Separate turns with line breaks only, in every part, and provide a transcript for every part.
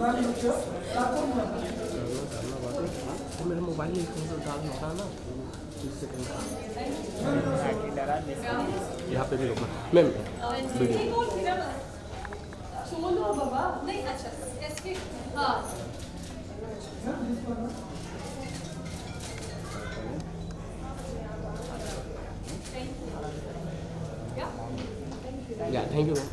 मेरा मोबाइल डालना होता है ना, यहाँ पे भी रोकना मैम वीडियो। नहीं अच्छा हाँ या thank you ma'am.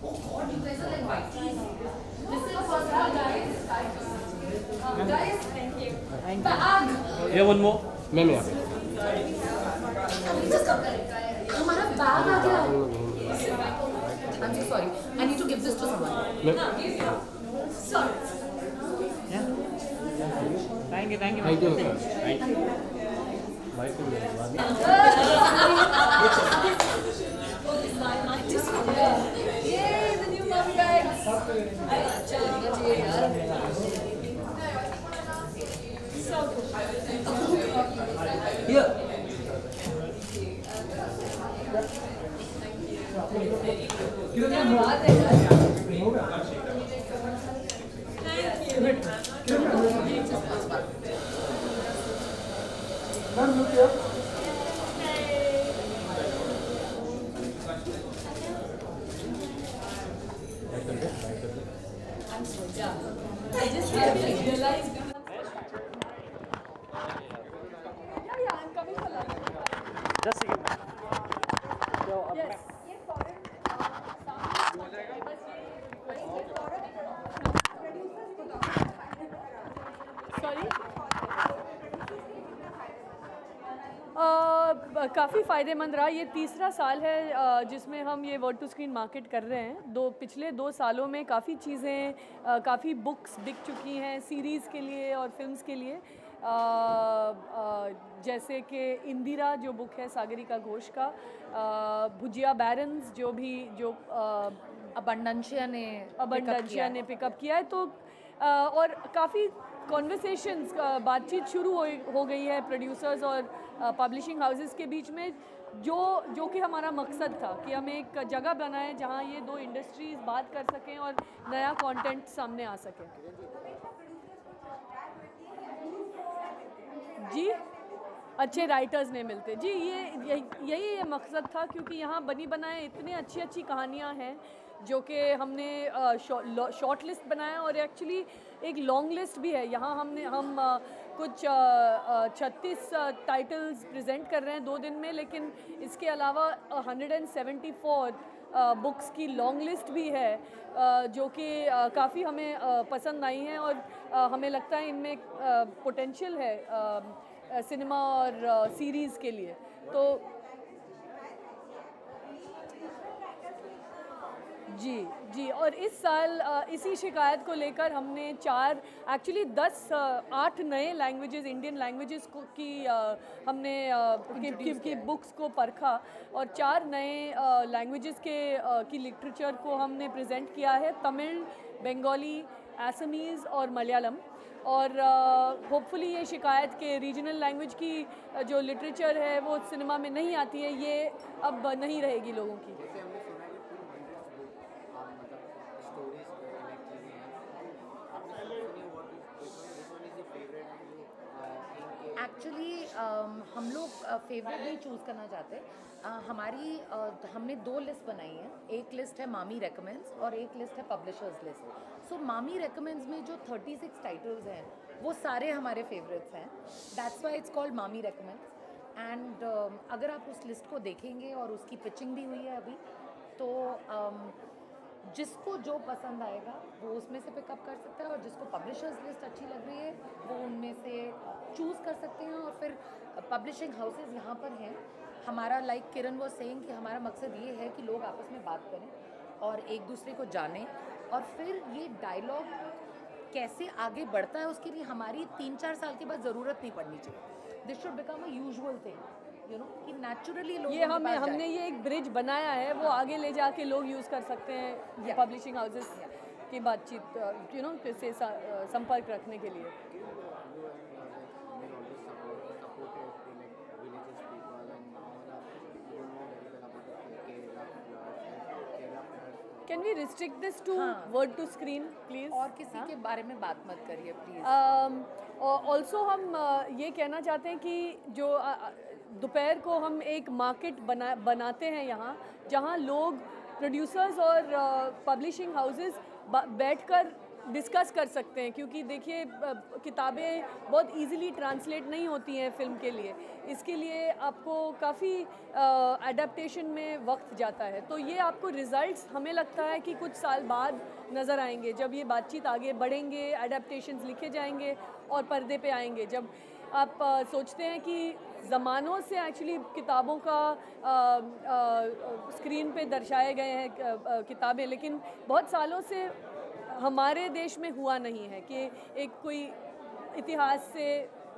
Oh God, you guys are like white tees. This is first one, guys. Guys, thank you. Bag.
Yeah, one more.
Ma'am यहाँ पे।
Just come correct. हमारा bag आ गया। I'm so sorry. I need to give this to someone.
Ma'am.
Sorry.
Yeah. Thank you.
Thank you.
Thank you.
Yay, the new mommy bags. So
Here.
I'm so done. I just realized. Yeah, I'm coming for lunch.
Just a second.
Yes. Sorry? काफ़ी फ़ायदेमंद रहा। ये तीसरा साल है जिसमें हम ये वर्ड टू स्क्रीन मार्केट कर रहे हैं। पिछले 2 सालों में काफ़ी चीज़ें, काफ़ी बुक्स बिक चुकी हैं सीरीज़ के लिए और फिल्म्स के लिए। जैसे कि इंदिरा जो बुक है सागरिका घोष का, भुजिया बैरन्स जो
अबंडेंशिया ने
पिकअप किया है। तो और काफ़ी कॉन्वर्सेशंस, बातचीत शुरू हो गई है प्रोड्यूसर्स और पब्लिशिंग हाउसेस के बीच में, जो कि हमारा मकसद था कि हम एक जगह बनाएं जहां ये 2 इंडस्ट्रीज़ बात कर सकें और नया कंटेंट सामने आ सके। जी, अच्छे राइटर्स नहीं मिलते जी, यही मकसद था, क्योंकि यहाँ बनी बनाए इतने अच्छी कहानियाँ हैं जो कि हमने शॉर्ट लिस्ट बनाया और एक्चुअली एक लॉन्ग लिस्ट भी है। यहाँ हम कुछ 36 टाइटल्स प्रेजेंट कर रहे हैं 2 दिन में, लेकिन इसके अलावा 174 बुक्स की लॉन्ग लिस्ट भी है जो कि काफ़ी हमें पसंद आई हैं और हमें लगता है इनमें पोटेंशियल है सिनेमा और सीरीज़ के लिए। तो जी, और इस साल इसी शिकायत को लेकर हमने 8 नए लैंग्वेजेस, इंडियन लैंग्वेजेस की हमने की बुक्स को परखा और 4 नए लैंग्वेजेस की लिटरेचर को हमने प्रेजेंट किया है, तमिल, बंगाली, असमीज़ और मलयालम। और होपफुली ये शिकायत के रीजनल लैंग्वेज की जो लिटरेचर है वो सिनेमा में नहीं आती है, ये अब नहीं रहेगी लोगों की।
एक्चुअली हम लोग फेवरेट नहीं चूज़ करना चाहते। हमने 2 लिस्ट बनाई हैं। एक लिस्ट है मामी रेकमेंड्स और एक लिस्ट है पब्लिशर्स लिस्ट। सो मामी रेकमेंड्स में जो 36 टाइटल्स हैं वो सारे हमारे फेवरेट्स हैं। दैट्स वाई इट्स कॉल्ड मामी रेकमेंड्स। एंड अगर आप उस लिस्ट को देखेंगे और उसकी पिचिंग भी हुई है अभी, तो जिसको जो पसंद आएगा वो उसमें से पिकअप कर सकता है और जिसको पब्लिशर्स लिस्ट अच्छी लग रही है वो उनमें से चूज़ कर सकते हैं। और फिर पब्लिशिंग हाउसेस यहाँ पर हैं। हमारा, लाइक किरण वाज सेइंग, कि हमारा मकसद ये है कि लोग आपस में बात करें और एक दूसरे को जानें, और फिर ये डायलॉग कैसे आगे बढ़ता है उसके लिए हमारी 3-4 साल के बाद ज़रूरत नहीं पड़नी चाहिए। This should become a usual thing, you know, कि नेचुरली लोग
ये हमने ये एक ब्रिज बनाया है, वो आगे ले जाके लोग यूज़ कर सकते हैं पब्लिशिंग हाउसेस की बातचीत, यू नो, से संपर्क रखने के लिए। Can we restrict this to
हाँ।
Word to screen please?
और किसी के बारे में बात मत करिए प्लीज।
ऑल्सो हम ये कहना चाहते हैं कि जो दोपहर को हम एक मार्केट बनाते हैं यहाँ, जहाँ लोग प्रोड्यूसर्स और पब्लिशिंग हाउसेस बैठकर डिस्कस कर सकते हैं, क्योंकि देखिए किताबें बहुत इजीली ट्रांसलेट नहीं होती हैं फिल्म के लिए, इसके लिए आपको काफ़ी एडेप्टेशन में वक्त जाता है। तो ये आपको रिज़ल्ट्स हमें लगता है कि कुछ साल बाद नज़र आएंगे, जब ये बातचीत आगे बढ़ेंगे, एडेप्टेशंस लिखे जाएंगे और पर्दे पे आएंगे। जब आप सोचते हैं कि ज़मानों से एक्चुअली किताबों का स्क्रीन पे दर्शाए गए हैं किताबें, लेकिन बहुत सालों से हमारे देश में हुआ नहीं है कि एक कोई इतिहास से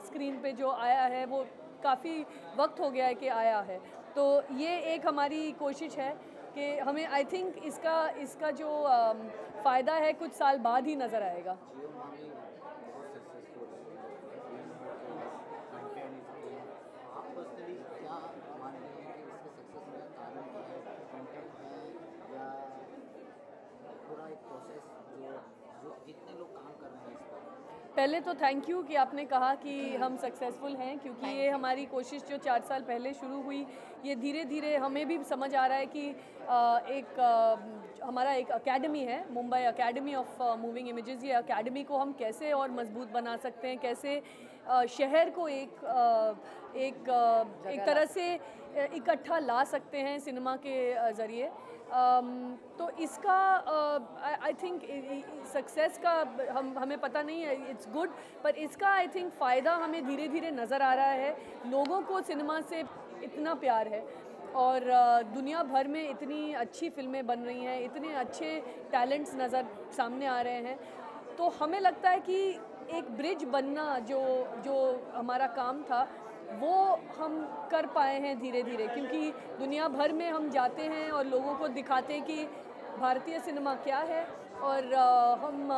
स्क्रीन पे जो आया है वो काफ़ी वक्त हो गया है कि आया है। तो ये एक हमारी कोशिश है कि हमें आई थिंक इसका जो फ़ायदा है कुछ साल बाद ही नज़र आएगा। पहले तो थैंक यू कि आपने कहा कि हम सक्सेसफुल हैं, क्योंकि ये हमारी कोशिश जो 4 साल पहले शुरू हुई, ये धीरे धीरे हमें भी समझ आ रहा है कि हमारा एक एकेडमी है, Mumbai academy of moving images. ये एकेडमी को हम कैसे और मजबूत बना सकते हैं, कैसे शहर को एक तरह से इकट्ठा ला सकते हैं सिनेमा के ज़रिए। तो इसका आई थिंक सक्सेस का हमें पता नहीं है, इट्स गुड, पर इसका आई थिंक फ़ायदा हमें धीरे धीरे नज़र आ रहा है। लोगों को सिनेमा से इतना प्यार है और दुनिया भर में इतनी अच्छी फिल्में बन रही हैं, इतने अच्छे टैलेंट्स नज़र सामने आ रहे हैं। तो हमें लगता है कि एक ब्रिज बनना जो हमारा काम था वो हम कर पाए हैं धीरे धीरे, क्योंकि दुनिया भर में हम जाते हैं और लोगों को दिखाते हैं कि भारतीय सिनेमा क्या है, और हम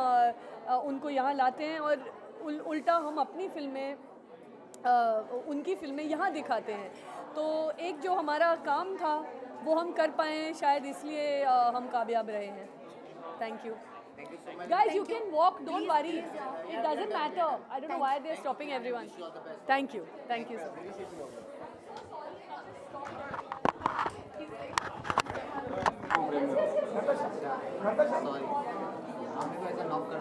उनको यहाँ लाते हैं और उल्टा हम अपनी फिल्में उनकी फिल्में यहाँ दिखाते हैं। तो एक जो हमारा काम था वो हम कर पाए हैं, शायद इसलिए हम कामयाब रहे हैं। Thank you guys, you can walk, don't worry, it doesn't matter. I don't know why they're stopping everyone. Thank you so much.